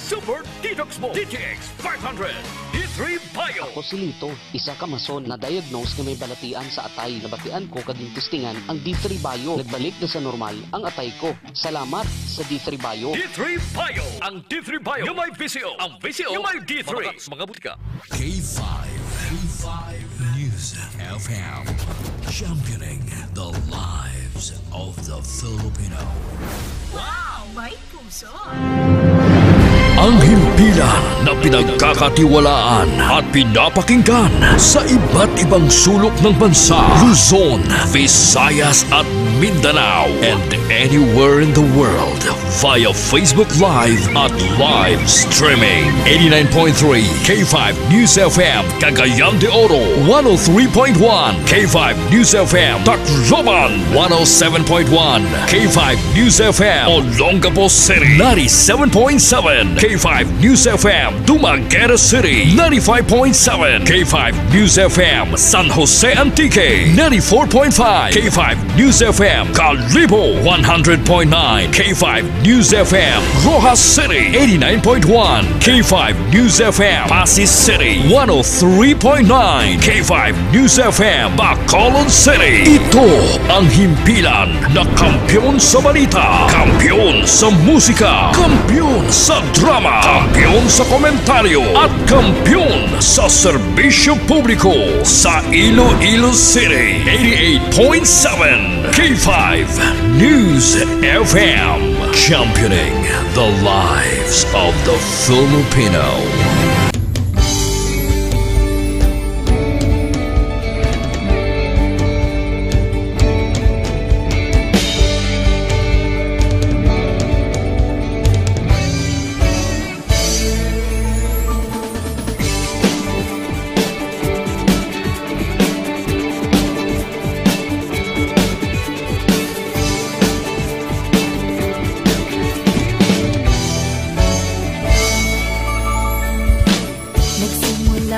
Super Detox Mo DTX 500 D3 Bio. Ako si Lito, isa ka mason na diagnose nga may balatian sa atay. Nabatian ko kaging testingan ang D3 Bio. Nagbalik na sa normal ang atay ko. Salamat sa D3 Bio. D3 Bio. Ang D3 Bio yung may VCO. Ang VCO yung may D3. Mga butika. K5 News FM, championing the lives of the Filipino. Wow! May puso! Ang himpilan na pinagkakatiwalaan at pinapakinggan sa iba't ibang sulok ng bansa, Luzon, Visayas at Mindanao, and anywhere in the world via Facebook Live at live streaming. 89.3 K5 News FM, Cagayan de Oro, 103.1 K5 News FM, Tacloban, 107.1 K5 News FM, Olongapo City, 97.7 K5 News FM, Dumaguete City, 95.7 K5 News FM, San Jose Antique, 94.5 K5 News FM, Calibo, 100.9 K5 News FM, Rojas City, 89.1 K5 News FM, Pasig City, 103.9 K5 News FM, Bacolod City. Ito ang himpilan na kampiyon sa balita, kampiyon sa musika, kampiyon sa drama, kampiyon sa komentaryo at kampiyon sa serbisyo publiko sa Iloilo City. 88.7 K5 News FM, championing the lives of the Filipino.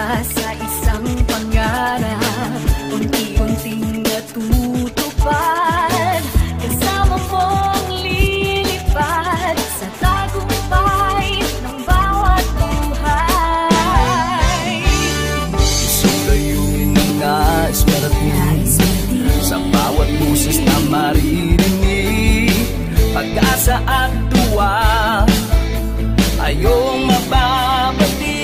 Sa isang pangarap, unti-unting natutupad. Kasama mong lilipad sa tagumpay ng bawat buhay. Gusto layunin ng nais marating sa bawat busis na maririnig. Pag-asa at tuwa ayong mababati.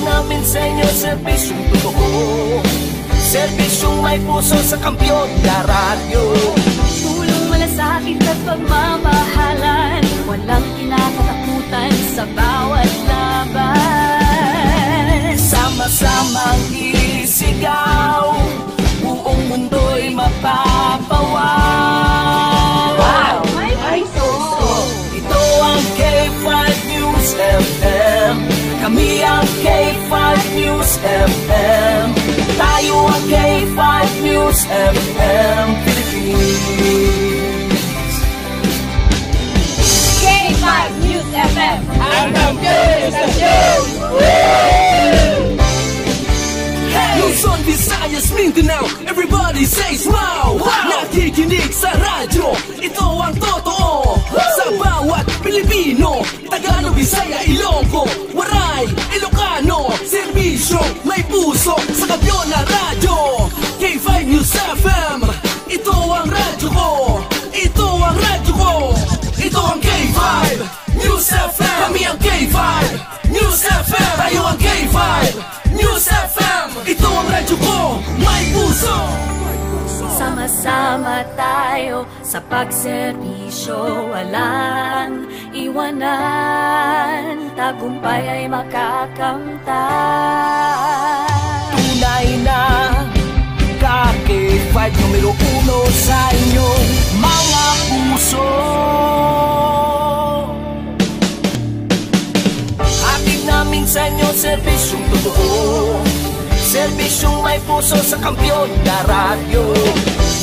Namin sa inyo, serbisyong totoo, serbisyong may puso sa kampiyon na radyo. Tulong malasakit at pagmamahalan, walang kinakatakutan sa bawat laban. Sama-samang isigaw, buong mundo'y mapapawaw. Wow! May puso! Ito ang K5 News FM. Kami ang K5 News FM. Tayo ang K5 News FM Philippines. K5 News FM. Ang News FM. Luzon, Visayas, Mindanao, everybody say smile. Nakikinig sa radyo, ito ang totoo. Sa bawat Pilipino, Tagalog, Bisaya, Ilonggo, Waray, Ilocano, serbisyo, may puso sa kampiyon na radyo. K5 News FM, ito ang radyo ko. Ito ang radyo ko. Ito ang K5 News FM. Kami ang K5 News FM. Tayo ang K5 News FM. Ito ang radyo ko, may puso. Sama-sama tayo sa pagserbisyo, walang iwanan, tagumpay ay makakamtan. Tunay na K5 numero 1 sa inyong mga puso. Hatid namin sa inyo serbisyong totoo, serbisyong may puso sa kampiyon na radyo.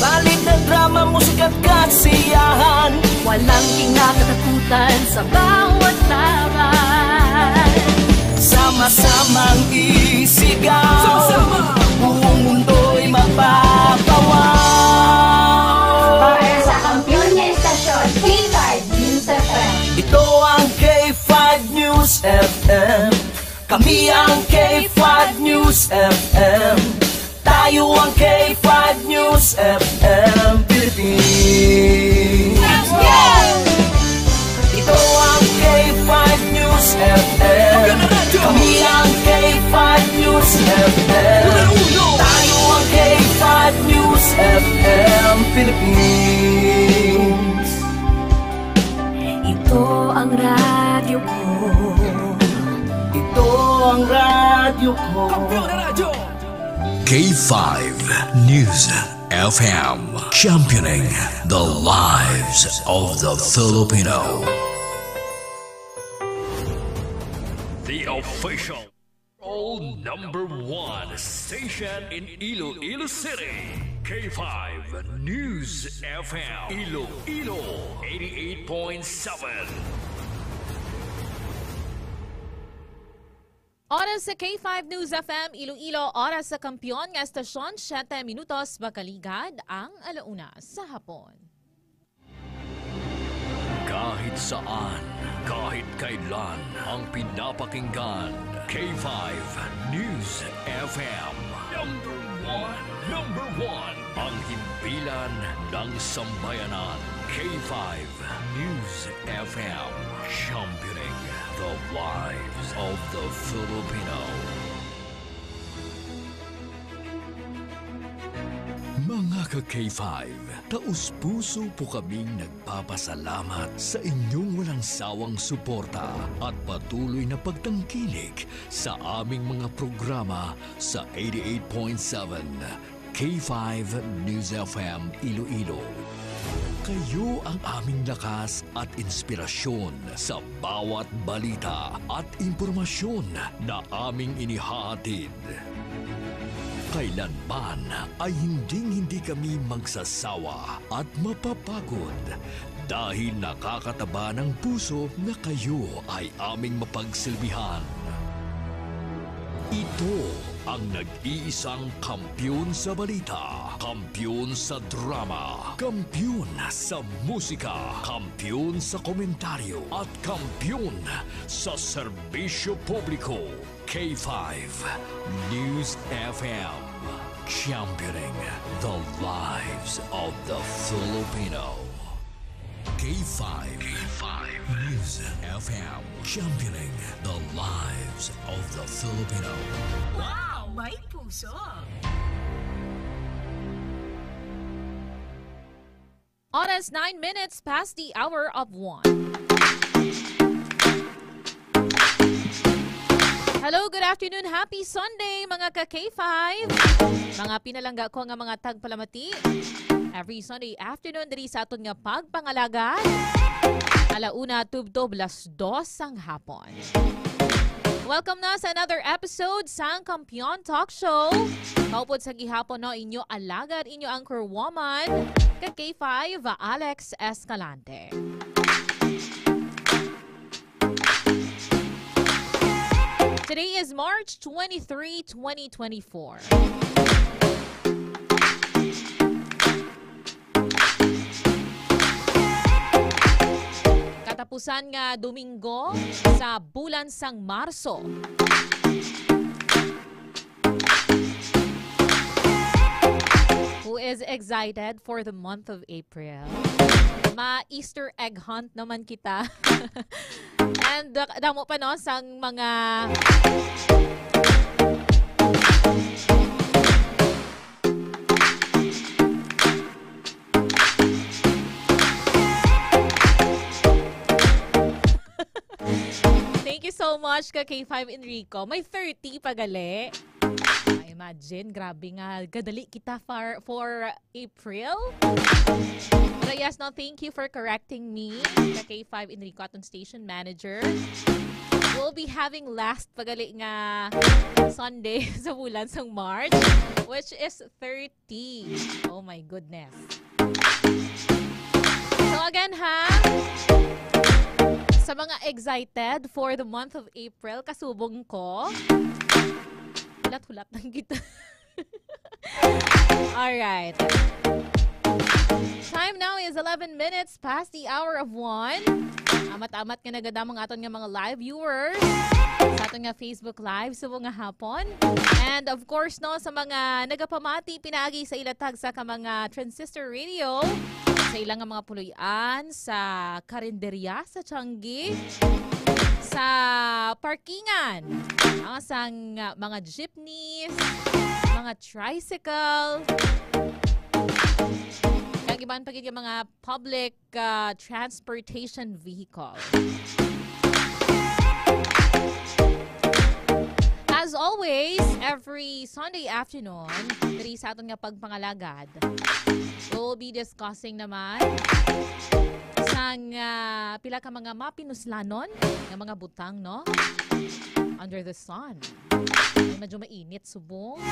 Balik na drama, musika at kasiyahan, walang kinakatakutan sa bawat laban. Sama-samang isigaw, buong mundo'y mapapawaw. Para sa kampiyon niya istasyon, K5 FM. Kami ang K5 News FM. Tayo ang K5 News FM Philippines. Ito ang K5 News FM. Kami ang K5 News FM. Tayo ang K5 News FM Philippines. Ito ang radyo ko. Ito ang radyo ko. K5 News FM, championing the lives of the Filipino. The official #1 station in Iloilo City. K5 News FM. Iloilo 88.7. Oras sa K5 News FM Iloilo, oras sa kampyon nga estasyon, 7 minutos bakaligad ang alauna sa hapon. Kahit saan, kahit kailan, ang pinapakinggan, K5 News FM. Number one, ang himpilan ng sambayanan, K5 News FM, championing the lives of the Filipino. Mga ka-K5, taus-puso po kaming nagpapasalamat sa inyong walang sawang suporta at patuloy na pagtangkilik sa aming mga programa sa 88.7 K5 News FM Iloilo. Kayo ang aming lakas at inspirasyon sa bawat balita at impormasyon na aming inihahatid. Kailanman ay hindi kami magsasawa at mapapagod dahil nakakataba ng puso na kayo ay aming mapagsilbihan. Ito ang nag-iisang kampiyon sa balita, kampiyon sa drama, kampiyon sa musika, kampiyon sa komentaryo, at kampiyon sa serbisyo publiko. K5 News FM, championing the lives of the Filipino. K5 News FM, championing the lives of the Filipino. Wow, may puso! Oras 9 minutes past the hour of 1. Hello, good afternoon. Happy Sunday, mga ka-K5. Mga pinalangga ko nga mga tagpalamati. Every Sunday afternoon, diri sa aton nga pagpangalaga. Alauna, tubtob, 2:00 ang hapon. Welcome na sa another episode sa Kampiyon Talk Show. Kaupod sa gihapon no inyo alagad, inyo anchor woman, ka-K5, Alex Escalante. Today is March 23, 2024. Katapusan nga Domingo sa bulan sang Marso. Who is excited for the month of April? Ma-Easter egg hunt naman kita. And damo pa no sang mga Thank you so much ka K5 Enrico. May 30 pagali. Imagine, grabe nga. Gadali kita for April. But yes, no, thank you for correcting me. Ka K5 Enrico, aton station manager. We'll be having last pagali nga Sunday sa bulan sang March, which is 30. Oh my goodness. So again ha, sa mga excited for the month of April, kasubong ko. Hulat-hulat ng kita. Alright. Time now is 11 minutes past the hour of 1. Amat-amat nga nagadamong aton nga mga live viewers sa aton nga Facebook Live sa mga hapon. And of course, no, sa mga nagapamati pinaagi sa ilatag sa ka mga transistor radio, sa ilang nga mga puloy-an, sa karinderya, sa Changi, sa parkingan, sa mga jeepneys, mga tricycle, iban pagiging mga public transportation vehicle. As always, every Sunday afternoon, diri sa aton nga pagpangalagad, we'll be discussing naman sang pila ka mga mapinuslanon nga mga butang, no? Under the sun. Ay, medyo mainit subong.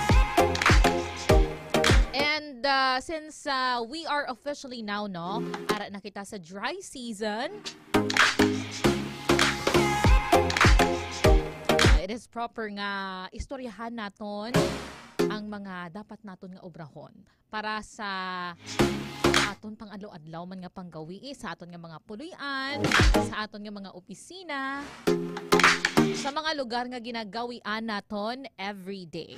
And since we are officially now, no, ara na kita sa dry season, it is proper nga istoryahan naton ang mga dapat naton nga obrahon para sa aton pang adlaw-adlaw man nga panggawi sa aton nga mga puloy-an, sa aton nga mga opisina, sa mga lugar nga ginagawian naton every day.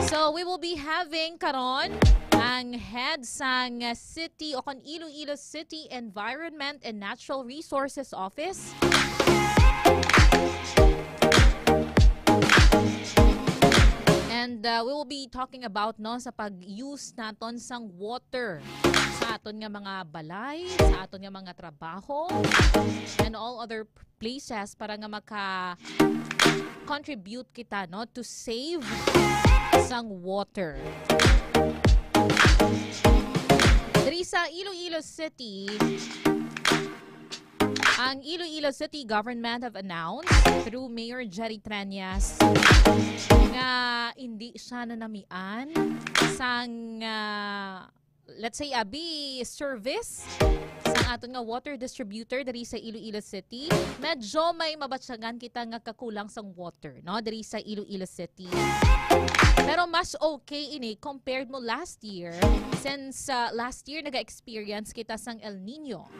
So we will be having karon ang head sang city o kan Iloilo City Environment and Natural Resources Office. And we will be talking about no sa pag-use naton sang water sa aton nga mga balay, sa aton nga mga trabaho, and all other places para nga maka-contribute kita no to save sang water. Diri sa Iloilo City, ang Iloilo City Government have announced through Mayor Jerry Treñas nga hindi siya nanamian sang let's say service sa aton nga water distributor diri sa Iloilo City. Medyo may mabatsyagan kita nga kakulang sang water, no, diri sa Iloilo City. Pero mas okay ini compared mo last year, since last year naga-experience kita sang El Nino.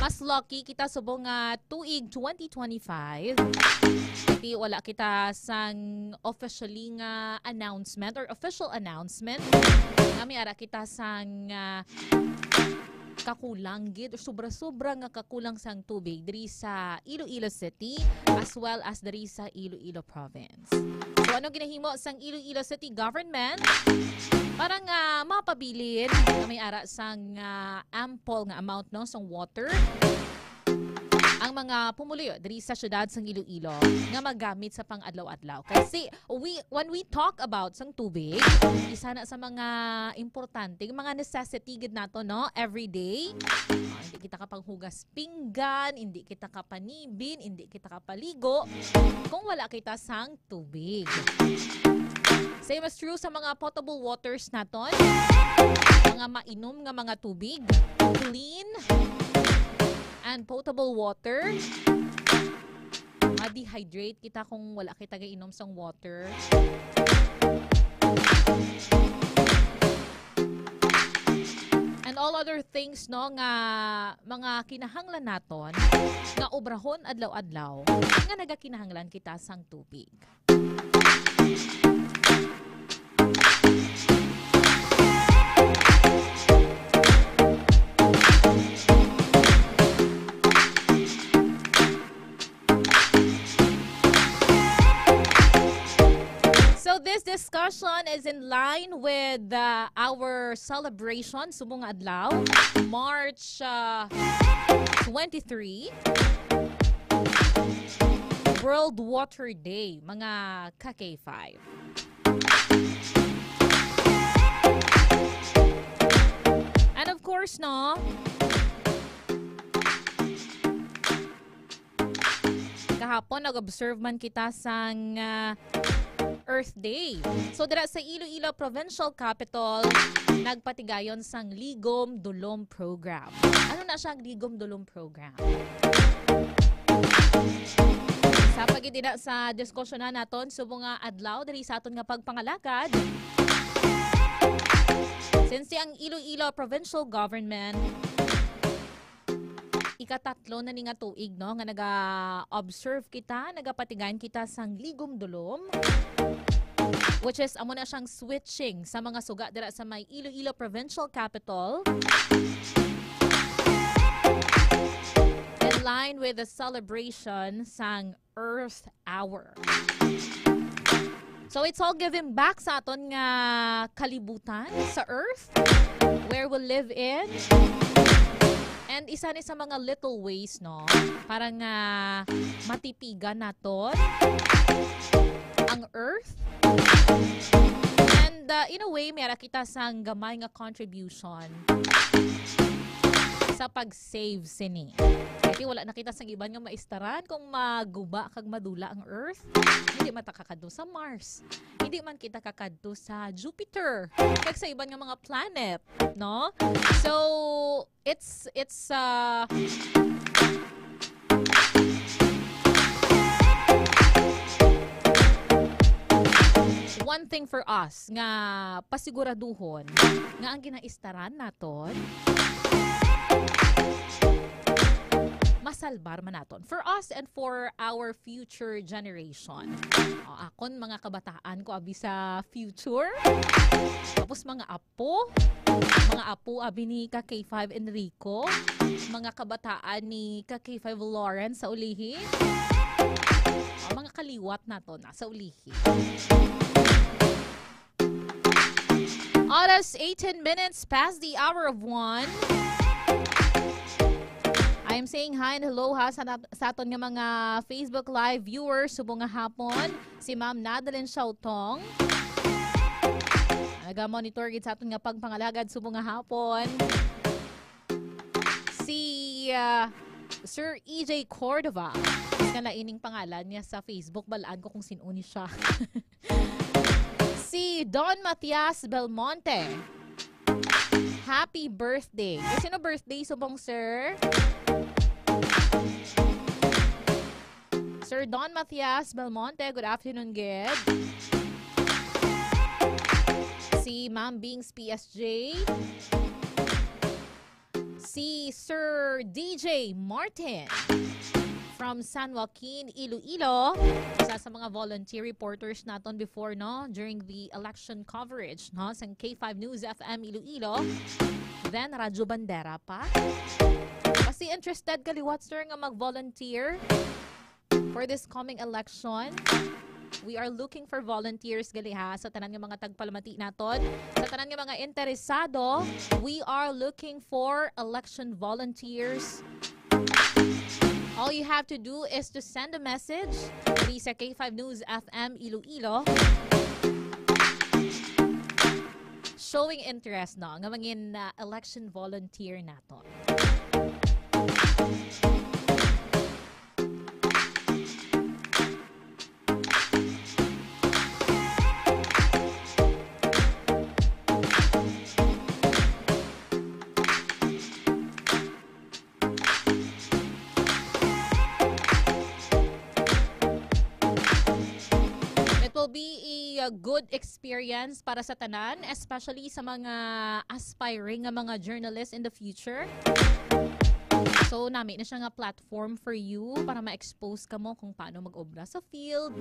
Mas lucky kita subong tuig 2025. Kasi wala kita sang officially nga announcement or official announcement. Kami ara kita sang kakulang gid or sobra-sobra nga kakulang sang tubig diri sa Iloilo City as well as diri sa Iloilo Province. So ano ginahimo sang Iloilo City Government para nga mapabilin nga may ara sang ample nga amount no sang water ang mga pumuliyo diri sa syudad sang Iloilo nga magamit sa pang-adlaw-adlaw. Kasi when we talk about sang tubig, isa na sa mga importante, mga necessity gid nato no every day. Hindi kita kapanghugas pinggan, hindi kita kapanibin, hindi kita kapaligo kung wala kita sang tubig. Same as true sa mga potable waters naton, mga mainom nga mga tubig, clean and potable water. Ma-dehydrate kita kung wala kita gainom sang water. And all other things no nga mga kinahanglan naton nga obrahon adlaw-adlaw nga nagakinahanglan kita sang tubig. So this discussion is in line with our celebration subong adlaw, March 23, World Water Day, mga ka-K5. And of course, no, kahapon nag-observe man kita sang Earth Day. So dira sa Iloilo Provincial Capital, nagpatigayon sang Ligom Dulom Program. Ano na siyang Ligom Dulom Program? Sa pagidina sa diskusyonan naton subong nga adlaw diri sa aton nga pagpangalagad. Since ang Iloilo Provincial Government ikatatlo na ni nga tuig no nga naga-observe kita, nagapatigan kita sang ligom dulom, which is amo na siyang switching sa mga suga dira sa may Iloilo Provincial Capital. In line with the celebration sang Earth Hour. So it's all giving back sa aton nga kalibutan sa Earth where we live in. And isa ni sa mga little ways, no? Parang matipigan naton ang Earth. And in a way, mayroon kita sang gamay nga contribution sa pag-save sini. Kasi wala na kita sang iban nga maistaran kung maguba kag madula ang Earth. Hindi man ta kakadto sa Mars. Hindi man kita kakadto sa Jupiter. Kag sa iban nga mga planet, no? So, it's one thing for us nga pasiguraduhon nga ang ginaistaran naton masalbar man naton for us and for our future generation. Akon mga kabataan ko abi sa future. Tapos mga apo abi ni K5 Enrico, mga kabataan ni K5 Lawrence sa ulihi. Mga kaliwat naton sa ulihi. Oras 18 minutes past the hour of 1. I'm saying hi and hello ha sa aton nga mga Facebook Live viewers subong nga hapon. Si Ma'am Nadalyn Shautong. Naga-monitor gid sa aton nga pagpangalagad subong nga hapon. Si Sir EJ Cordova. Nga laining pangalan niya sa Facebook. Balaan ko kung sinuni siya. Si Don Matias Belmonte. Happy birthday. Sino birthday subong sir? Sir Don Matias Belmonte, good afternoon, good. Si Ma'am Bings PSG. Si Sir DJ Martin from San Joaquin, Iloilo. Isa sa mga volunteer reporters naton before, no? During the election coverage, no? Sa K5 News FM Iloilo. Then, Radyo Bandera pa. Kasi interested ka liwat, sir, nga mag-volunteer for this coming election. We are looking for volunteers gali ha sa tanan nga mga tagpalamati naton. Sa tanan nga mga interesado, we are looking for election volunteers. All you have to do is to send a message sa K5 News FM Iloilo showing interest no nga mangin election volunteer naton. Be a good experience para sa tanan, especially sa mga aspiring nga mga journalists in the future. So, namin na siya nga platform for you para ma-expose ka mo kung paano mag-obra sa field,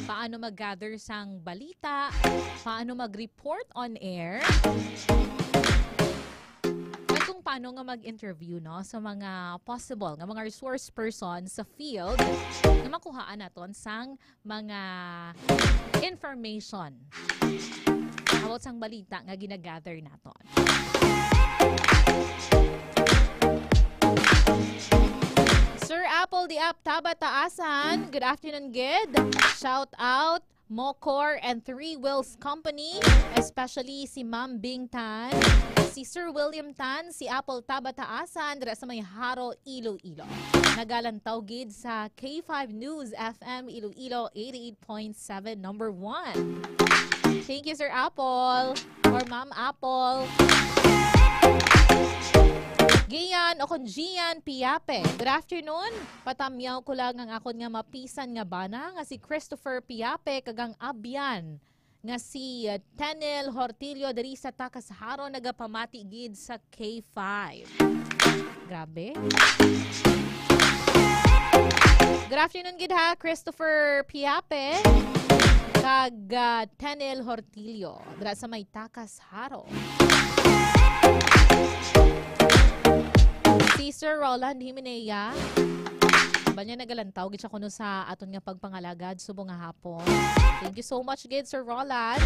paano mag-gather sang balita, paano mag-report on air, at kung paano nga mag-interview no, sa mga possible nga mga resource person sa field na makuhaan naton sang mga information about sang balita nga ginagather naton. Sir Apple the App Tabataasan, good afternoon, good. Shout out Mocor and Three Wheels Company, especially si Ma'am Bing Tan, si Sir William Tan, si Apple Tabataasan, dira sa may Haro, Iloilo. Nagalantaw gid sa K5 News FM Iloilo 88.7 number 1. Thank you, Sir Apple or Ma'am Apple. Giyan, o akon Gian Piape. Good afternoon. Patamyaw ko lang ang akon nga mapisan nga bana nga si Christopher Piape kagang abyan nga si Tenel Hortilio diri sa Takasharo nagapamati gid sa K5. Grabe. Good afternoon gid ha, Christopher Piape kag Tenel Hortilio dira sa may Takasharo. Si Sir Roland Himenea, ba niya nagalantaw gid siya kuno sa aton nga pagpangalagad subong nga hapon. Thank you so much gid Sir Roland.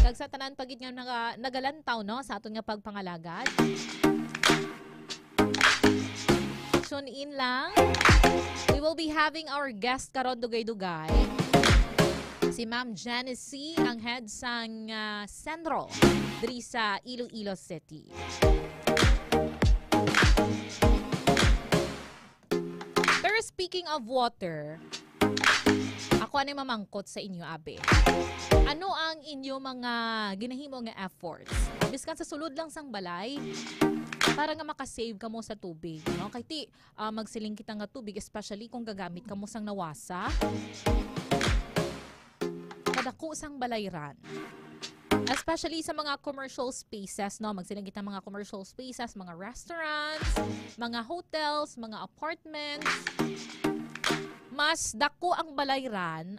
Kag sa tanan pagid nga nagalantaw no sa aton nga pagpangalagad. Tune in lang. We will be having our guest karon dugay-dugay. Si Ma'am Janice, ang head sang Sendro diri sa Iloilo City. Pero speaking of water, ako ano mamangkot sa inyo, abe. Ano ang inyo mga ginahimo nga efforts? Biskan sa sulod lang sang balay, para nga makasave ka mo sa tubig. No? Kaya magsiling kita nga tubig, especially kung gagamit ka mo sang nawasa. Kadako sang balayran. Especially sa mga commercial spaces, no? Magsilang kita mga commercial spaces, mga restaurants, mga hotels, mga apartments. Mas dako ang balayran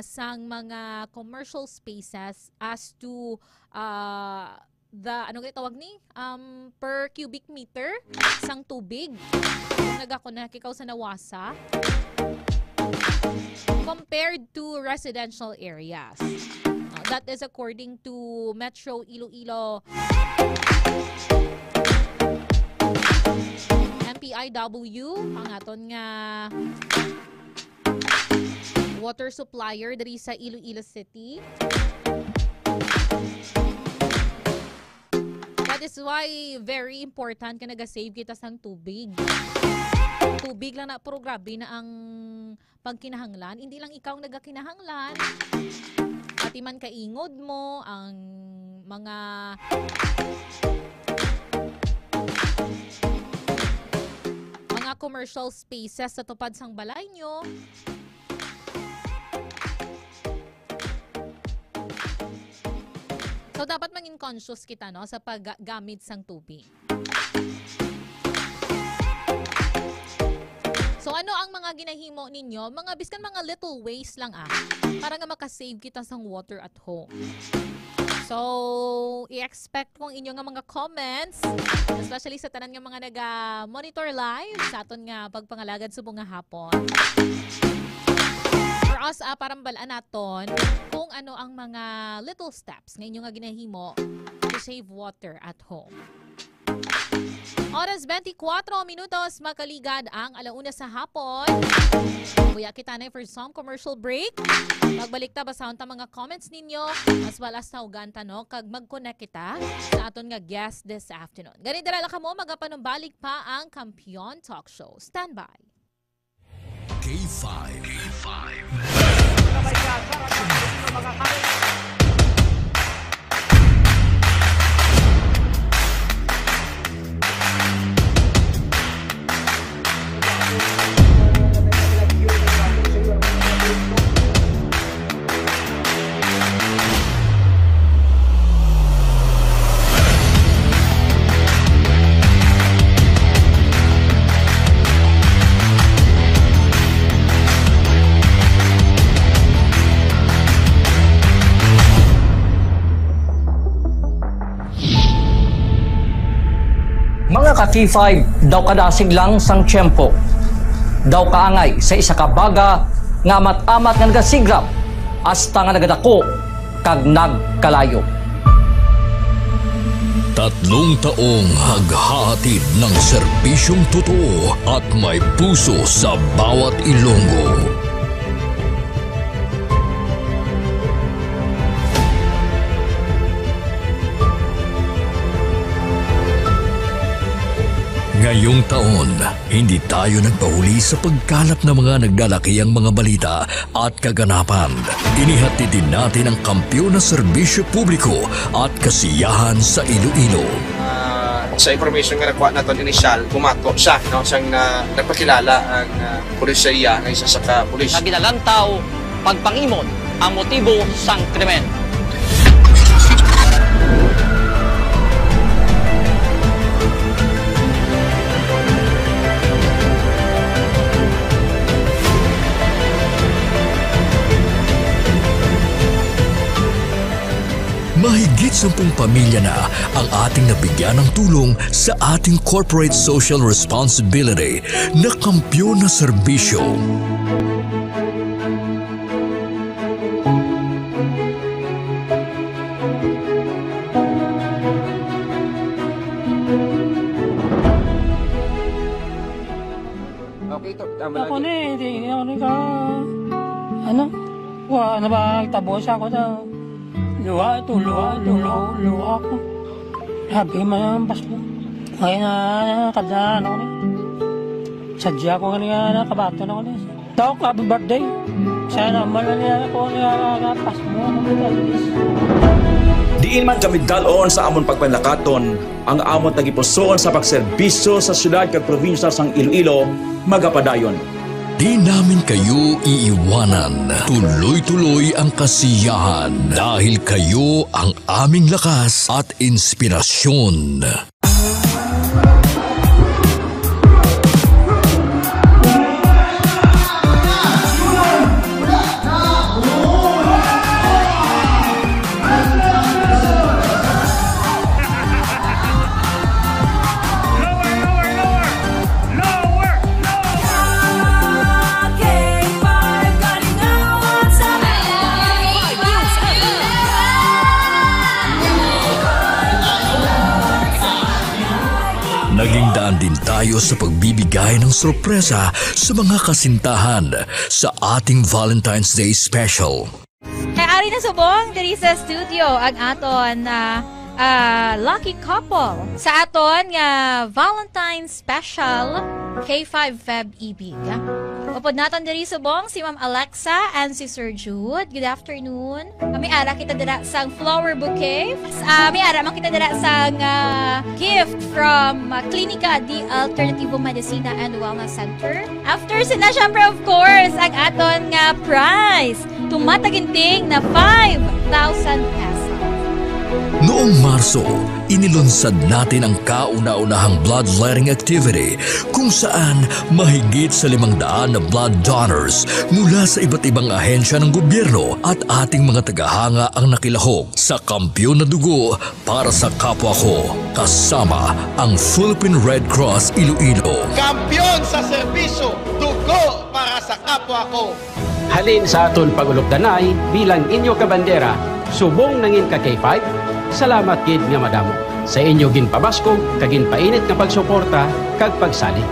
sang mga commercial spaces as to the, ano kayo tawag ni? Per cubic meter sang tubig. Kung nagako sa nawasa. Compared to residential areas. That is according to Metro Iloilo MPIW, ang aton nga water supplier diri sa Iloilo City. That is why very important ka naga-save kita sang tubig. Tubig lang na, pero grabe na ang pagkinahanglan. Hindi lang ikaw nagakinahanglan. Pati man kaingod mo, ang mga commercial spaces sa tupad sang balay nyo. So, dapat maging conscious kita no, sa paggamit sang tubig. So ano ang mga ginahimo ninyo? Mga biskan mga little ways lang para nga makasave kita sang water at home. So, i-expect kong inyo nga mga comments, especially sa tanan nga mga naga-monitor live sa aton nga pagpangalagad subong nga hapon. For us, parang balaan naton kung ano ang mga little steps nga inyo nga ginahimo to save water at home. Oras 24 minutos, makaligad ang alauna sa hapon. Kuya kita na for some commercial break. Magbalik ta basaon ta mga comments ninyo as well as tawgan tanong kag mag-connect kita sa aton nga guest this afternoon. Ganito dala ka mo, magapanumbalik pa ang Kampiyon Talk Show. Stand by. K5. Mga ka-K5, daw kadasig lang sang tiyempo. Daw kaangay sa isa ka baga nga amat-amat nga nagasigrap hasta nga nagadako kag nagkalayo. 3 taong haghahatid ng serbisyong totoo at may puso sa bawat Ilonggo. Ngayong taon, hindi tayo nagpahuli sa pagkalat ng mga naglalakihang mga balita at kaganapan. Inihatid din natin ang kampiyon na serbisyo publiko at kasiyahan sa Iloilo. Sa information nga nakuha natin initial, bumato siya, no? Siyang nagpakilala ang pulisya ng isa sa ka-pulis. Naginalantaw, pagpangimon ang motibo sang krimen. Mahigit 10 pamilya na ang ating nabigyan ng tulong sa ating corporate social responsibility na kampyon na serbisyo. Okay, ito. Tama Ako lagi. hindi ako ka, nabagtabo siya ako na, luha ako. Sabi mo naman, Pasko. Ngayon kadaan ako niya. Sadya ko kanina, kabato na ako niya. Dawak, happy birthday. Sana malala ako niya, Pasko. Diin man kami dalon sa amon pagpanlakaton, ang amon tagipusoon sa pagserbisyo sa syudad kag probinsya sang Iloilo, magapadayon. Di namin kayo iiwanan. Tuloy-tuloy ang kasiyahan dahil kayo ang aming lakas at inspirasyon. Naging daan din tayo sa pagbibigay ng sorpresa sa mga kasintahan sa ating Valentine's Day Special. Kay Ari na subong diri sa studio ang aton na lucky couple sa aton nga Valentine's Special K5 Feb Ibig. Upod naton diri subong si Ma'am Alexa and si Sir Jude. Good afternoon. Kami ara kita dira sang flower bouquet. May ara man kita dira sang gift from Klinika di Alternativo Medicina and Wellness Center. After sina syempre of course ang aton nga prize. Tumataginting na 5,000 pesos. Noong Marso, inilunsad natin ang kauna-unahang bloodletting activity kung saan mahigit sa 500 na blood donors mula sa iba't ibang ahensya ng gobyerno at ating mga tagahanga ang nakilahok sa kampyon na dugo para sa kapwa ko, kasama ang Philippine Red Cross Iloilo. Kampyon sa serbisyo, dugo para sa kapwa ko. Halin sa aton pagulokdanay bilang inyo kabandera, subong nangin ka K5. Salamat gid nga madamo sa inyo ginpabasko kagin painit nga pagsuporta kag pagsali.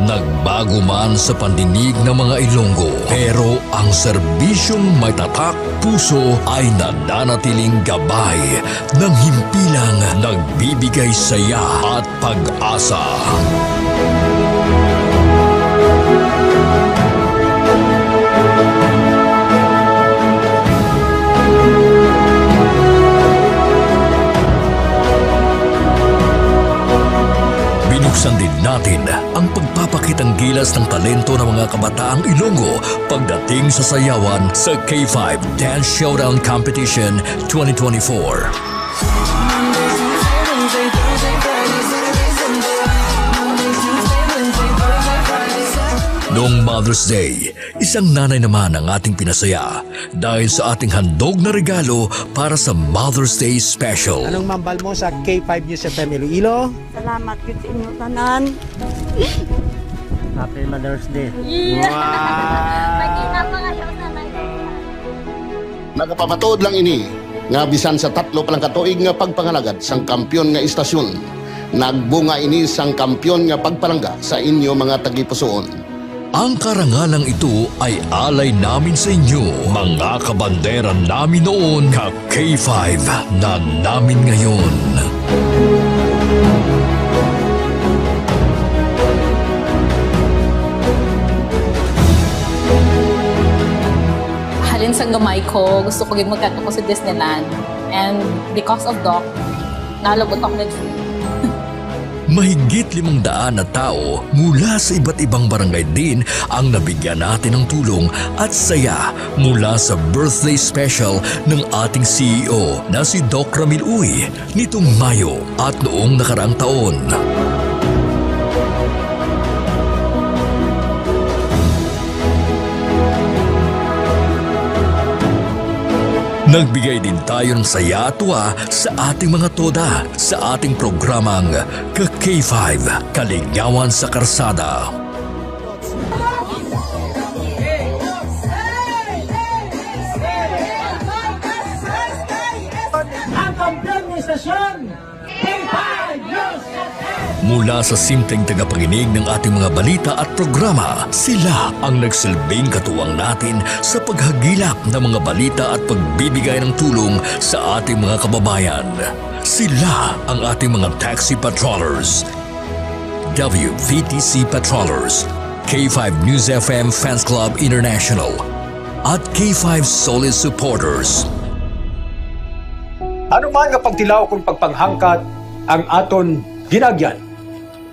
Nagbago man sa pandinig ng mga Ilonggo, pero ang serbisyong may tatak puso ay nananatiling gabay ng himpilang nagbibigay saya at pag-asa. Binuksan din natin ang pagpapakitang gilas ng talento ng mga kabataang Ilonggo pagdating sa sayawan sa K5 Dance Showdown Competition 2024. Noong Mother's Day, isang nanay naman ang ating pinasaya dahil sa ating handog na regalo para sa Mother's Day Special. Anong mambal mo sa K5 News FM Iloilo? Salamat yun sa inyo tanan. Happy Mother's Day. Yeah. Magina pa nga siya nanay. Nagapamatuod lang ini nga bisan sa 3 palang katuig nga pagpangalagad sang kampyon nga istasyon. Nagbunga ini sang kampyon nga pagpalangga sa inyo mga tagipusoon. Ang karangalang ito ay alay namin sa inyo, mga kabandera namin noon, ka K5 na namin ngayon. Halin sa gamay ko, gusto ko magkato ko sa Disneyland. And because of Doc, nalabot ako na dream. Mahigit 500 na tao mula sa iba't ibang barangay din ang nabigyan natin ng tulong at saya mula sa birthday special ng ating CEO na si Doc Ramil Uy nitong Mayo at noong nakaraang taon. Nagbigay din tayo ng saya at tuwa sa ating mga toda sa ating programang Ka-K5, Kaligawan sa Karsada. Ang kampiyon ng istasyon, K5 News FM! Mula sa simpleng tagapakinig ng ating mga balita at programa, sila ang nagsilbing katuwang natin sa paghagilap ng mga balita at pagbibigay ng tulong sa ating mga kababayan. Sila ang ating mga taxi patrollers, WVTC patrollers, K5 News FM Fans Club International, at K5 Solid Supporters. Ano man nga pagtilaw kung pagpanghangkat ang aton ginagyan,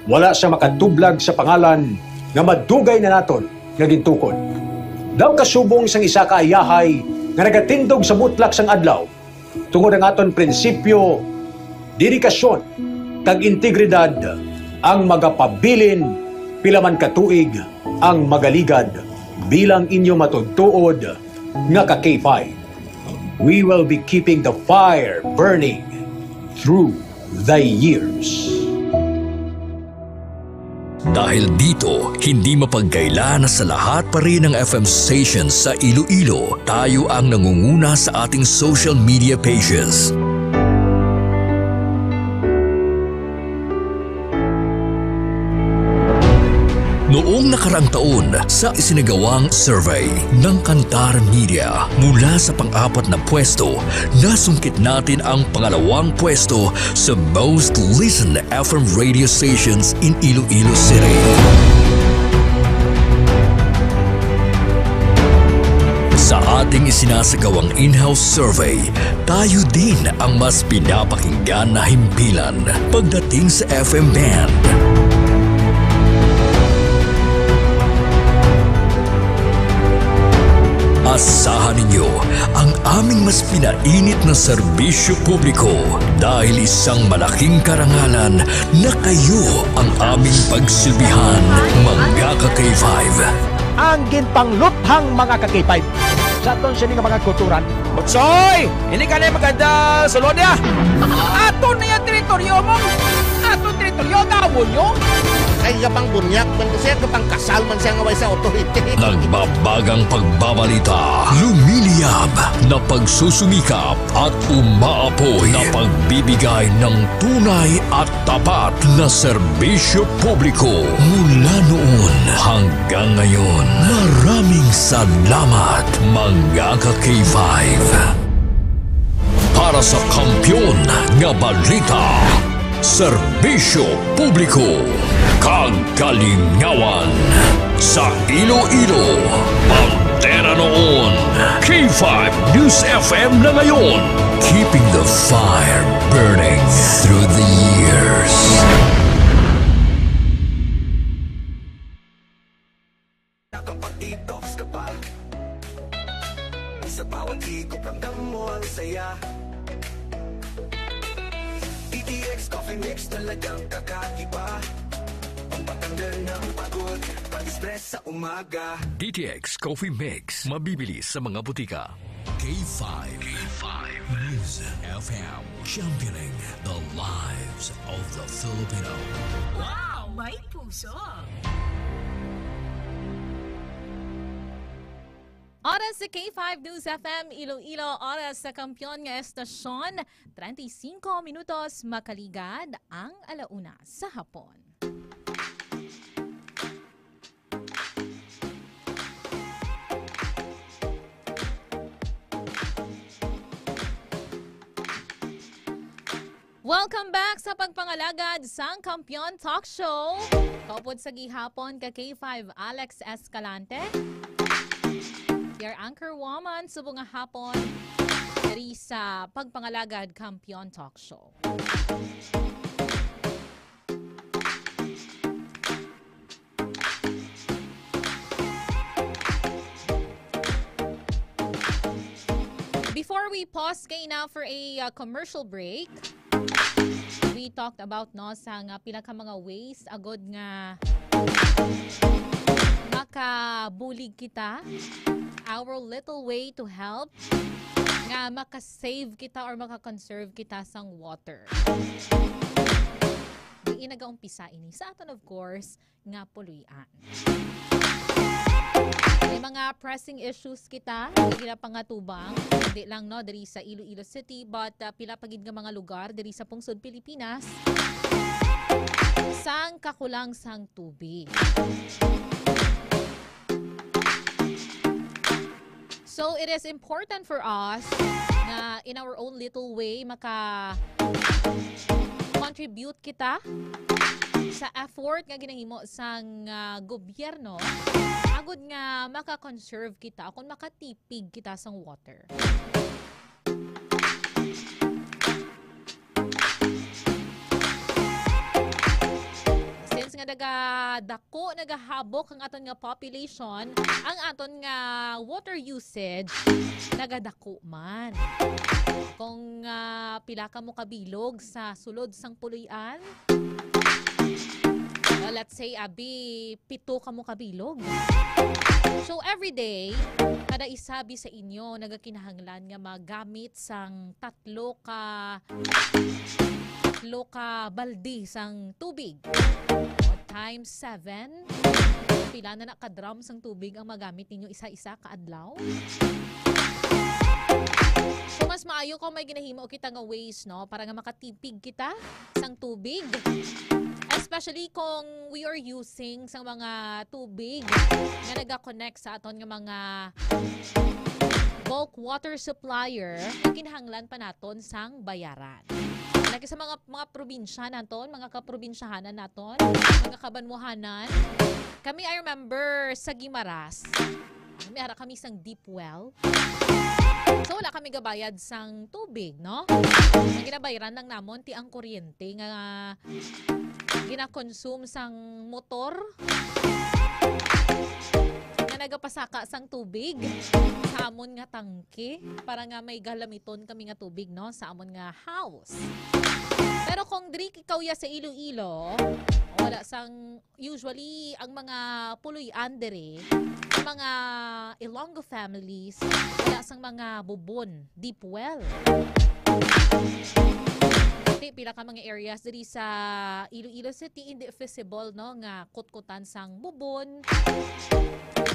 wala siya makatublag sa pangalan nga madugay na naton nga gintukod. Daw kasubong sang isa ka ayahay nga nagatindog sa mutlak sang adlaw tungod ang aton prinsipyo, dedikasyon kag integridad ang magapabilin pila man katuig ang magaligad bilang inyo matudtuod nga ka K5. We will be keeping the fire burning through the years. Dahil dito, hindi mapagkaila na sa lahat pa rin ng FM stations sa Iloilo, tayo ang nangunguna sa ating social media pages. Noong nakaraang taon, sa isinagawang survey ng Kantar Media, mula sa pang-apat na pwesto, nasungkit natin ang pangalawang pwesto sa most listened FM radio stations in Iloilo City. Sa ating isinasagawang in-house survey, tayo din ang mas pinapakinggan na himpilan pagdating sa FM band. Asahan ninyo ang aming mas pinainit na serbisyo publiko dahil isang malaking karangalan na kayo ang aming pagsilbihan, mga ka-K5. Ang ginpangluthang mga ka-K5 sa aton siya nga mga kulturan. Butsoy! Hindi ka na maganda sa lodya! Ato na yung teritoryo mo! Ato teritoryo, gawon nyo! Ay kapang bunyak, bando siya kapang kasal man siya ngaway sa authority. Nagbabagang pagbabalita, lumiliyab na pagsusumikap at umaapoy na pagbibigay ng tunay at tapat na serbisyo publiko. Mula noon hanggang ngayon, maraming salamat mga ka-K5. Para sa kampyon nga balita, serbisyo publiko, kagalingawan sa Iloilo. Pantera noon, K5 News FM na ngayon, keeping the fire burning through the years. Nakapag-itox ka pa, sa bawat higop ramdam mo ang saya. DTX Coffee Mix talagang kakaiba, pampatanggal ng pagod, pag-stress sa umaga. DTX Coffee Mix, mabibili sa mga butika. K5 News FM, championing the lives of the Filipino. Wow! May puso! Oras sa K5 News FM Iloilo, oras sa kampyon nga estasyon, 35 minutos makaligad ang alauna sa hapon. Welcome back sa pagpangalagad sang Kampyon Talk Show. Kaupod sa gihapon ka K5 Alex Escalante. Your anchor woman subong nga hapon diri sa pagpangalagad Kampyon Talk Show. we pause kay na for a commercial break, we talked about no sa nga pila ka mga ways agod nga makabulig kita, our little way to help nga makasave kita or makakonserve kita sang water. Di nagaumpisa ini sa aton of course nga puluyan. May mga pressing issues kita, hindi na pangatubang, hindi lang no diri sa Iloilo City but pila pagid nga mga lugar diri sa pungsod Pilipinas sang kakulang sang tubig. So it is important for us na in our own little way maka-contribute kita sa effort nga ginahimo sang gobyerno agud nga maka-conserve kita kung makatipig kita sang water. Since nga nagadako nagahabok ang aton nga population, ang aton nga water usage nagadako man. Kung pila ka mo kabilog sa sulod sang puluyan, let's say abi 7 ka mo kabilog. So every day kada isabi sa inyo nagakinahanglan nga magamit sang 3 ka balde sang tubig. Times 7, pila na ka-drum sang tubig ang magamit ninyo isa-isa kaadlaw. So mas maayo kung may ginahimo kita nga ways no para nga makatipig kita sang tubig. Especially kung we are using sang mga tubig nga naga-connect sa aton nga mga bulk water supplier, kinahanglan pa naton sang bayaran. Lagi sa mga probinsya naton, mga kaprobinsyahanan naton, mga kabanwahanan. Kami, I remember, sa Guimaras, may ara kami sang deep well. So, wala kami gabayad sang tubig, no? Ang ginabayaran lang namon, ti ang kuryente nga gina-consume sang motor nga nagapasaka sang tubig sa amon nga tangke para nga may galamiton kami nga tubig, no? Sa amon nga house. Pero kung diri ikaw ya sa Iloilo, wala sang usually ang mga puluyan diri, mga Ilonggo families, wala sang mga bubon, deep well. Pila ka mga areas diri sa Iloilo City hindi feasible no nga kutkutan sang bubon.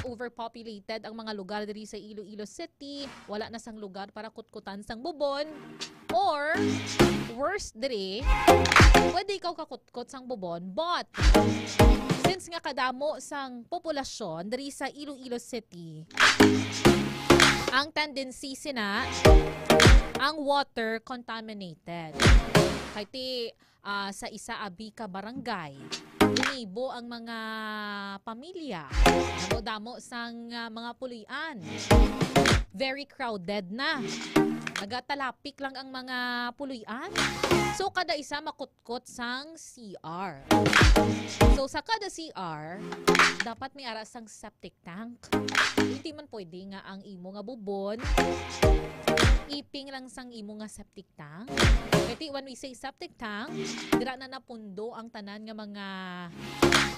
Overpopulated ang mga lugar diri sa Iloilo City, wala na sang lugar para kutkutan sang bubon. Or worse diri, pwede ikaw kakutkot sang bubon but since nga kadamo sang populasyon diri sa Iloilo City, ang tendency sina ang water contaminated. Kahit sa isa abi ka barangay, inibo ang mga pamilya. Damo sang mga pulian. Very crowded na. Nagatalapik lang ang mga puluyan. So, kada isa makutkot sang CR. So, sa kada CR, dapat may ara sang septic tank. Hindi man pwede nga ang imo nga bubon, iping lang sang imo nga septic tank. Kasi when we say septic tank, dira na napundo ang tanan nga mga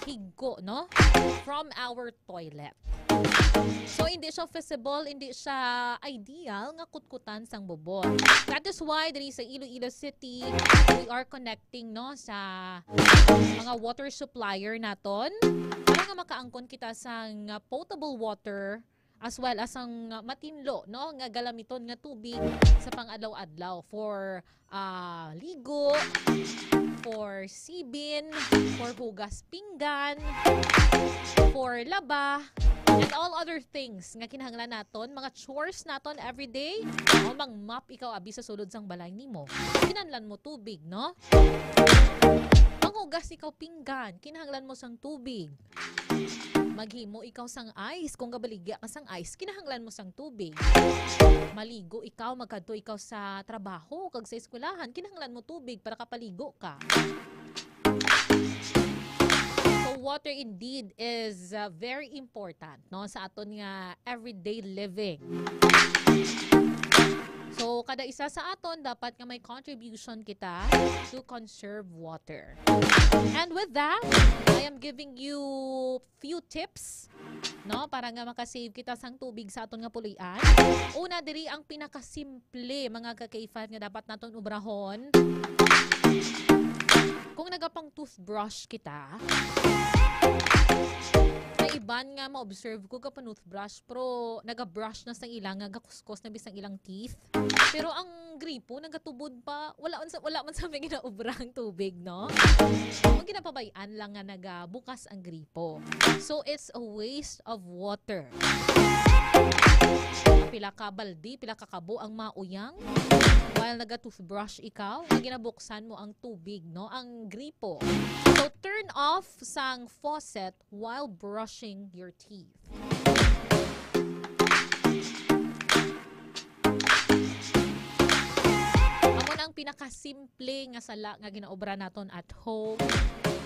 higgo, no? From our toilet. So, hindi siya feasible, hindi siya ideal nga kutkutan sang bubon. That is why diri sa Iloilo City, we are connecting no sa mga water supplier naton para nga makaangkon kita sang potable water as well as ang matinlo no nga galamiton nga tubig sa pang-adlaw-adlaw for ligo, for sibin, for hugas pinggan, for laba, and all other things nga kinahanglan naton, mga chores naton everyday. O mang-map ikaw abi sa sulod sang balay nimo, kinahanglan mo tubig, no? Manghugas ikaw pinggan, kinahanglan mo sang tubig. Maghimo ikaw sang ice, kung gabaligya ka sang ice, kinahanglan mo sang tubig. Maligo ikaw, magkadto ikaw sa trabaho, kag sa eskwelahan, kinahanglan mo tubig para kapaligo ka. So water indeed is very important no sa aton nga everyday living. So kada isa sa aton dapat nga may contribution kita to conserve water. And with that, I am giving you few tips, no, para nga makasave kita sang tubig sa aton nga pulian. Una diri ang pinakasimple mga ka-K5 nga dapat naton ubrahon. Kung nagapang toothbrush kita, na iban nga ma-observe ko kapag toothbrush, pero naga-brush na sa ilang, nagakuskos na bisang ilang teeth. Pero ang gripo, nagatubod pa, wala man sa mga ginaubrang tubig, no? Ang ginapabayaan lang nga nagabukas ang gripo. So, it's a waste of water. Pila ka baldi, pila ka kabo ang mauyang while naga-toothbrush ikaw, na ginabuksan mo ang tubig, no? Ang gripo. So, turn off sang faucet while brushing your teeth. Amo na ang pinakasimple nga sala nga ginaobra naton at home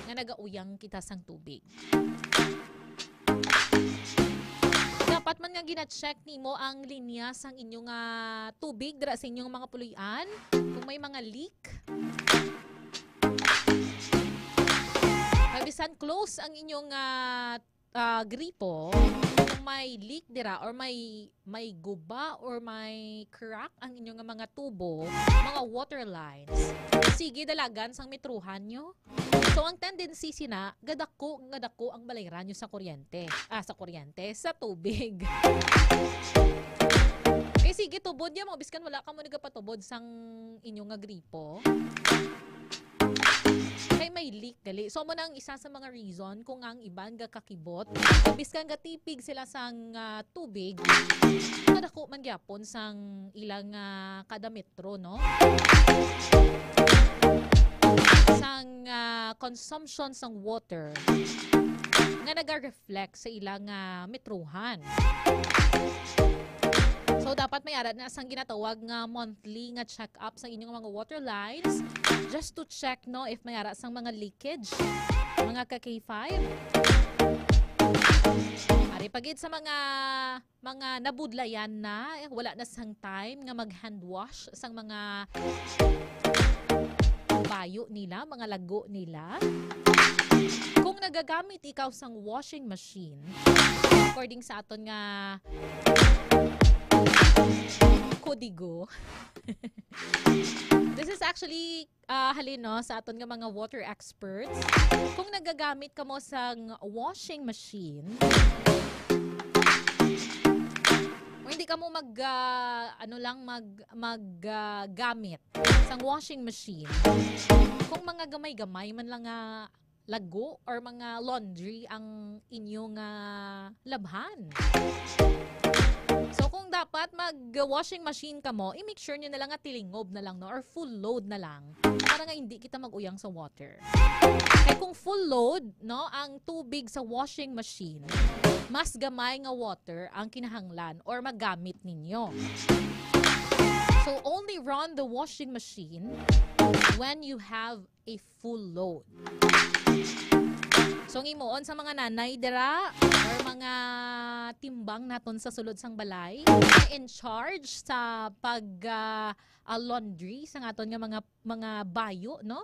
nga nagauyang kita sang tubig. Dapat man nga gina-check nimo ang linya sang inyong tubig dira sa inyong mga pulian kung may mga leak. Bisan close ang inyong gripo, kung may leak dira or may guba or may crack ang inyong mga tubo, mga water lines, sige dalagan sang metruhan nyo. So ang tendency sina gadako ang balayran nyo sa kuryente. Sa tubig. Eh sige tubod niya, mga biskan wala ka mo nagapatubod sang inyong gripo. Kay may leak gali. So mo nang isa sa mga reason kung ang iban ga kakibot, biskan gatipig sila sang tubig, kadako man gyapon sang ilang kada metro, no? Sang consumption sang water nga naga-reflect sa ilang metrohan. So, dapat may arat na sang ginatawag nga monthly nga check-up sa inyong mga water lines just to check, no, if may arat sang mga leakage, mga ka-K5. Ari, pagid sa mga nabudlayan na, wala na sang time nga mag-hand wash sang mga bayo nila, mga lago nila. Kung nagagamit ikaw sang washing machine, according sa aton nga kodigo. This is actually halino sa aton nga mga water experts. Kung nagagamit ka mo sang washing machine, o hindi ka mo gamit sang washing machine, kung mga gamay-gamay man lang lago or mga laundry ang inyong labhan. So kung dapat mag-washing machine ka mo, i-make sure nyo na lang at tilingob na lang, no? Or full load na lang para nga hindi kita mag-uyang sa water. Kaya kung full load, no, ang tubig sa washing machine, mas gamay nga water ang kinahanglan or magamit ninyo. So only run the washing machine when you have a full load. So ngimoon sa mga nanay dira or mga timbang naton sa sulod sang balay in charge sa pag laundry sa aton nga mga bayo, no?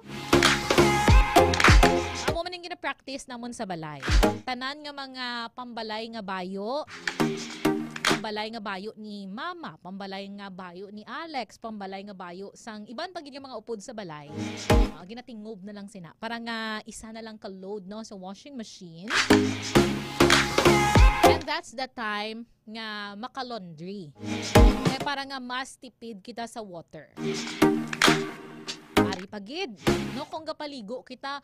Amo man yung gina-practice namon sa balay. Tanan nga mga pambalay nga bayo, pambalay nga bayo ni Mama, pambalay nga bayo ni Alex, pambalay nga bayo sang iban pag yung mga upod sa balay. Ginatingob na lang sina. Para nga isa na lang ka-load, no, sa washing machine. And that's the time nga maka-laundry. Kaya para nga mas tipid kita sa water. Ari pagid, no, kung gapaligo kita,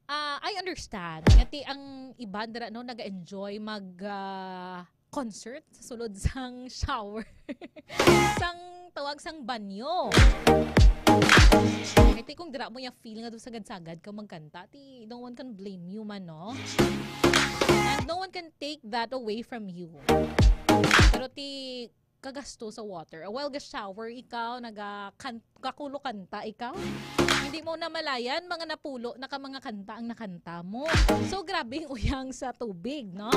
I understand. Ngati ang iban dira, no, naga-enjoy mag concert sa sulod sang shower. Sang tawag sang banyo. Kaya kung dira mo yung feel nga doon sagad-sagad ka magkanta, no one can blame you man, no? And no one can take that away from you. Pero kagasto sa water. While ga-shower ikaw, kakulo kanta ikaw, hindi mo na malayan, mga napulo na ka mga kanta ang nakanta mo. So, grabe yung uyang sa tubig, no?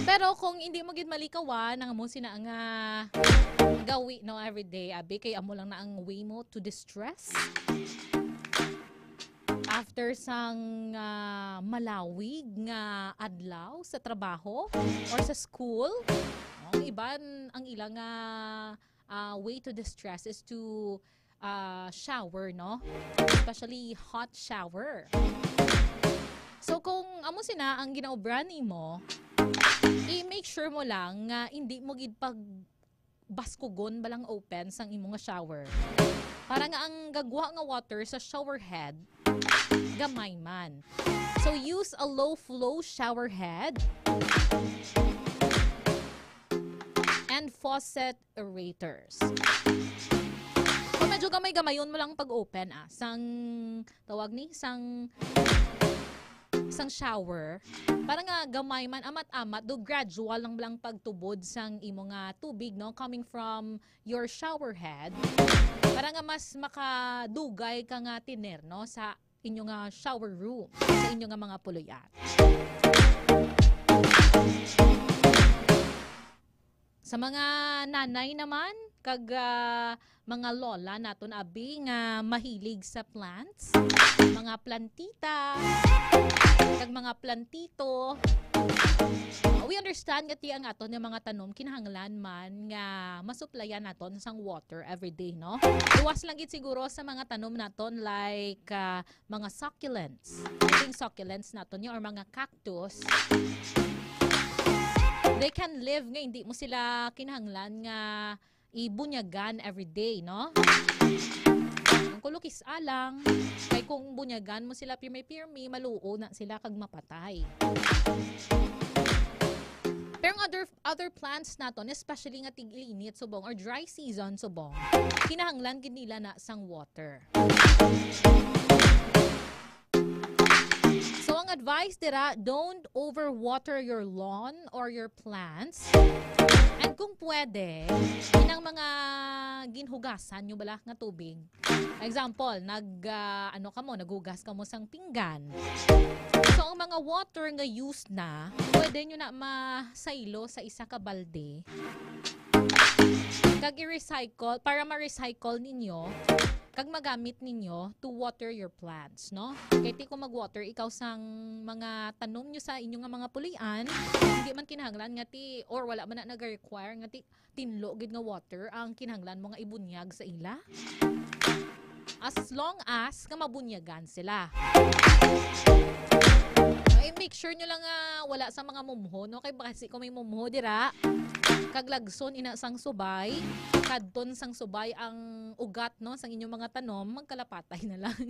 Pero kung hindi mo gid malikawan nang mo sina nga gawi no everyday abi kay amo lang na ang way mo to distress. After sang malawig nga adlaw sa trabaho or sa school, ang iban ang ilang way to distress is to shower, no? Especially hot shower. So kung amo sina ang ginaobran mo, i-make sure mo lang nga hindi mo gid pag baskugon balang open sang imo nga shower. Para nga ang gagwa nga water sa shower head gamay man. So use a low flow shower head and faucet aerators. Kung medyo gamay-gamayon mo lang pag-open sang tawag ni sang shower, para nga gamay man amat-amat do gradual lang pagtubod sang imo nga tubig no coming from your shower head, para nga mas makadugay ka nga tiner no sa inyo nga shower room, sa inyo nga mga puluyan. Sa mga nanay naman, kag mga lola naton abi nga mahilig sa plants, mga plantita, kag mga plantito. We understand nga ang aton nga mga tanom kinahanglan man nga masuplayan naton sang water every day, no? Iwas lang gid siguro sa mga tanom naton like mga succulents. Yung succulents naton or mga cactus. They can live nga hindi mo sila kinahanglan nga ibunyagan every day, no? Ang kulukis alang kay kung bunyagan mo sila pirmi-pirmi maluo na sila kag mapatay. Pero other plants naton, especially nga tig-init subong or dry season subong, kinahanglan gid nila na sang water. So ang advice dira, don't overwater your lawn or your plants. And kung pwede, inang mga ginhugasan nyo bala nga tubig. Example, naghugas ka mo sang pinggan. So ang mga water nga used na, pwede nyo na masaylo sa isa ka balde. Kag i-recycle, para ma-recycle ninyo, kag magamit ninyo to water your plants, no? Kaya kung mag-water ikaw sang mga tanom nyo sa inyong mga pulian, hindi man kinahanglan nga or wala man na nag-require nga tinlo gid nga water ang kinahanglan mo nga ibunyag sa ila. As long as nga mabunyagan sila. Make sure nyo lang wala sa mga mumho, no? Kay kasi kung may mumho dira, kag lagson ina sang subay, kadton sang subay ang ugat, no, sang inyong mga tanom, magkalapatay na lang.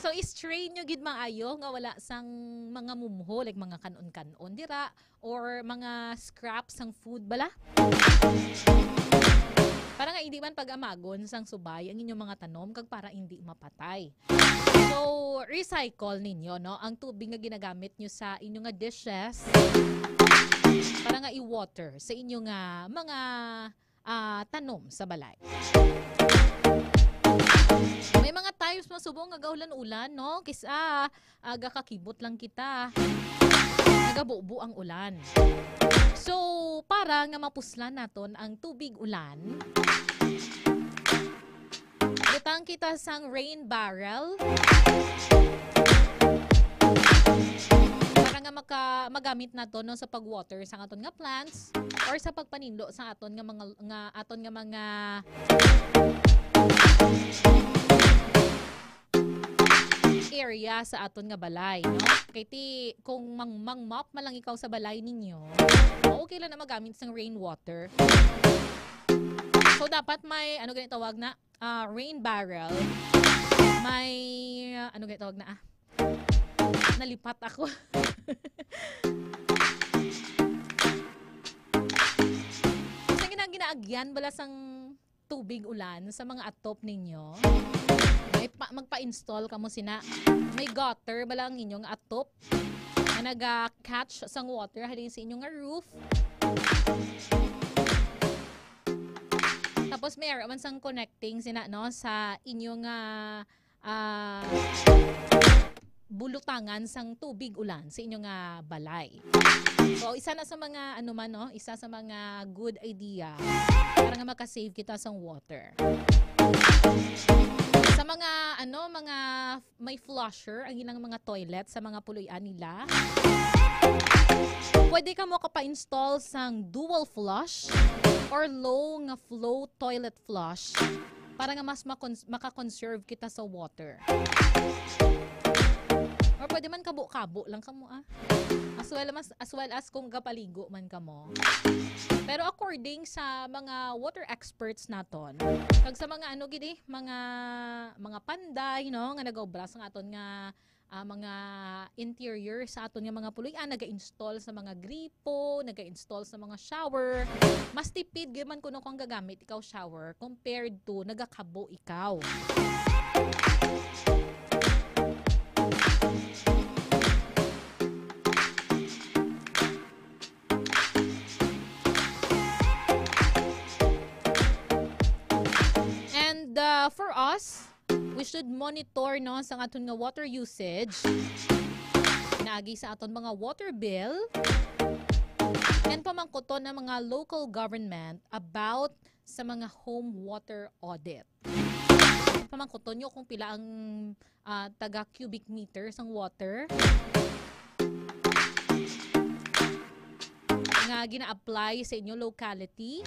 So i-strain nyo gid maayo nga wala sang mga mumho like mga kanon-kanon dira or mga scraps sang food bala. Para nga hindi man pag-amagon sang subay ang inyong mga tanom kag para hindi mapatay. So recycle ninyo, no, ang tubig nga ginagamit nyo sa inyong nga dishes para nga i-water sa inyong mga tanom sa balay. May mga times masubong nga gaulan-ulan, no? Kisa kakakibot lang kita. Nagabubo ang ulan. So, para nga mapuslan naton ang tubig ulan, butang kita sang rain barrel para nga magamit naton no, sa pag-water sa aton nga plants or sa pagpaninlo sa aton nga mga area sa aton nga balay, no? Kay kung mangmop man lang ikaw sa balay ninyo, okay lang na magamit sang rainwater. So dapat may ganito tawag na rain barrel. May ganito tawag na nalipat ako. Kasi ginaagyan bala sang tubig ulan sa mga atop ninyo. Magpa-install ka mo may gutter bala ang inyong atop na nag-catch sang water halin sa inyong roof. Tapos may man sang connecting no, sa inyong bulutangan sang tubig ulan sa inyong nga balay. So isa na sa mga isa sa mga good idea para nga makasave kita sang water. Sa mga mga may flusher ang ilang mga toilet sa mga puloy-an nila, pwede ka mo pa-install sang dual flush or low nga flow toilet flush para nga mas maka-conserve kita sa water. Or pwede man kabo-kabo lang kamo As well as kung kapaligo man kamo. Pero according sa mga water experts naton, kag sa mga mga panday nga nagaobra sa aton nga mga interior sa aton nga mga puloy-an, naga-install sa mga gripo, naga-install sa mga shower. Mas tipid gyud kuno kung gagamit ikaw shower compared to nagakabo ikaw. And for us, we should monitor sa aton nga water usage, naagi sa aton mga water bill, and pamangkoton ng mga local government about sa mga home water audit. Pamangkoton nyo kung pila ang taga cubic meters ang water nga gina-apply sa inyo locality.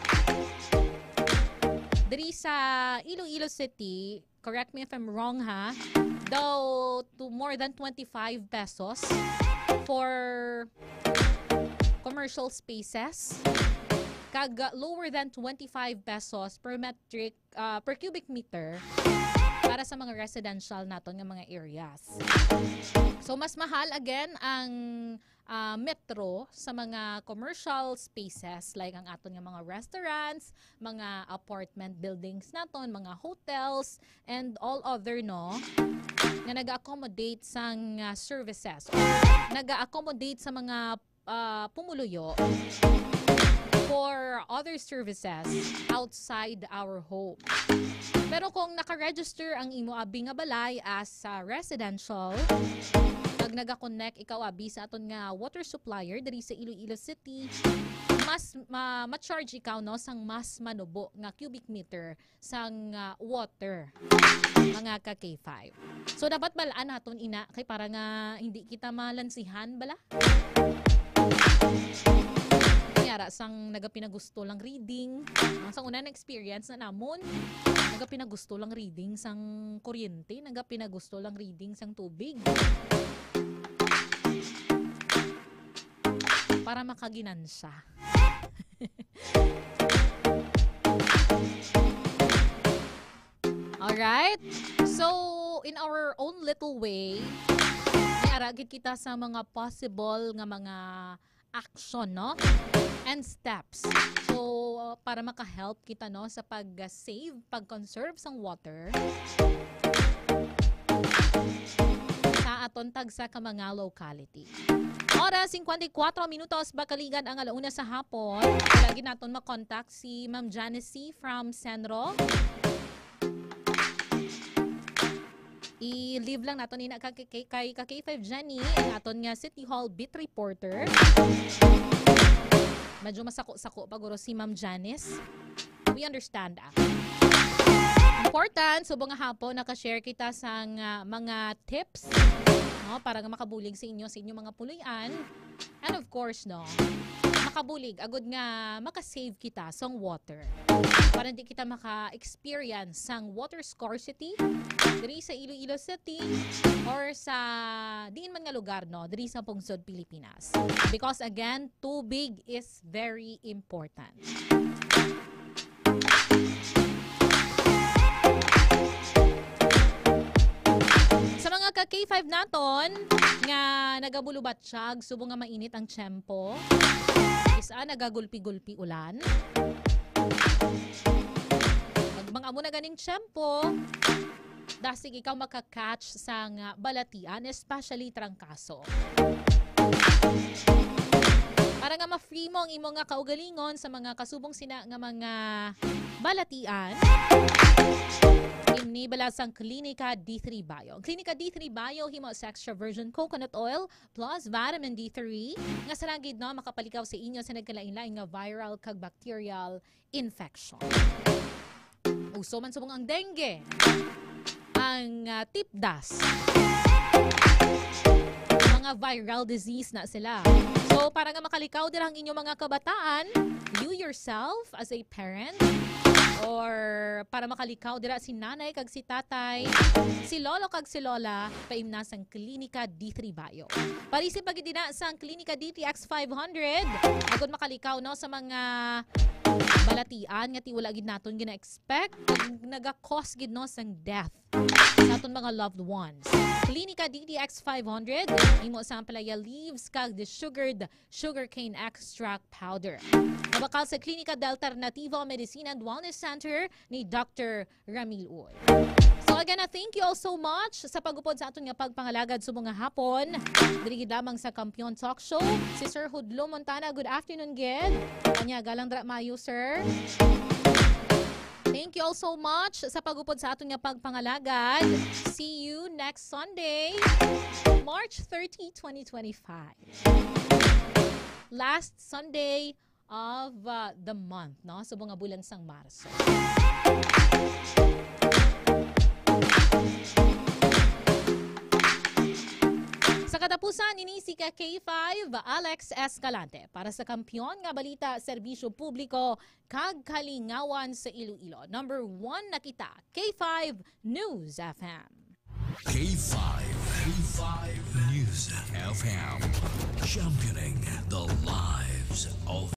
Diri sa Iloilo City, correct me if I'm wrong though to more than 25 pesos for commercial spaces, kag lower than 25 pesos per cubic meter para sa mga residential naton nga mga areas. So mas mahal again ang metro sa mga commercial spaces like ang aton nga mga restaurants, mga apartment buildings naton, mga hotels, and all other nga nag-accommodate sang services or nag-accommodate sa mga pumuluyo for other services outside our home. Pero kung naka-register ang imo abi nga balay as residential, pag naga-connect ikaw abi sa aton nga water supplier diri sa Iloilo City, mas ma-charge ikaw sang mas manubo nga cubic meter sang water, mga ka K5. So dapat balaan naton ina kay para nga hindi kita malansihan bala. Yara sang nagapinagusto lang reading, sang una na experience na namon, nagapinagusto lang reading sang kuryente, nagapinagusto lang reading sang tubig. Para makaginansya. Alright? So, in our own little way, iaragid kita sa mga possible nga mga action, and steps. So, para maka-help kita, sa pag-save, pag-conserve sang water sa aton tagsa ka mga locality. Oras 54 minutos bakaligan ang alauna sa hapon. Lagi naton makontak si Ma'am Janice from Senro. I-leave lang naton ina kay K5 Jenny, ang aton nga City Hall beat reporter. Medyo masako-sako paguro si Ma'am Janice. We understand. Important, subong nga hapon nakashare kita sa mga tips para nga makabulig sa inyo mga puloy-an. And of course, makabulig agud nga makasave kita sang water. Para hindi kita maka-experience sang water scarcity diri sa Iloilo City or sa diin man nga lugar diri sa pungsod Pilipinas. Because again, tubig is very important. Sa mga ka-K5 naton nga nagabulubatsyag, subong nga mainit ang tiyempo, isa nagagulpi-gulpi ulan. Pag mga amo na ganing tiyempo, dasig ikaw makakatch sa balatian, especially trangkaso. Para nga ma-free mo ang imong nga kaugalingon sa mga kasubong sina nga mga balatian, nibala sang Klinika D3 Bio. Klinika D3 Bio himo sa extra virgin coconut oil plus vitamin D3 nga saragid no makapalikaw sa inyo sa nagkalain-lain nga viral kag bacterial infection. Uso man subong ang dengue, ang tipdas, mga viral disease na sila. So para nga makalikaw din ang inyong mga kabataan, you yourself as a parent, or para makalikaw dira si nanay kag si tatay, si lolo kag si lola, paimna sang Klinika D3 Bio. Parisip pag idina sang Klinika DTX 500, agud makalikaw no sa mga balatian nga ti wala gid naton gina-expect, naga-cause gid no sang death sa aton mga loved ones. Klinika DTX 500 imo sa palaya leaves kag desugared sugarcane extract powder. Mabakal sa Klinika Delta Alternativo Medicine and Wellness Center ni Dr. Ramil Uy. So again, thank you all so much sa pagupod sa aton nga pagpangalagad sa mga hapon. Diri gid lamang sa Kampiyon Talk Show. Si Sir Hudlo Montana, good afternoon gid. Kanya galang dra mayo sir. Thank you all so much sa pagupod sa aton nga pagpangalagad. See you next Sunday, March 30, 2025. Last Sunday of the month, no? So mga bulan sang Marso. Sa katapusan, ini si K5 Alex Escalante para sa Kampiyon nga balita, serbisyo publiko kag kalingawan sa Iloilo. Number 1 na kita, K5 News FM. K5 News FM, championing the lives of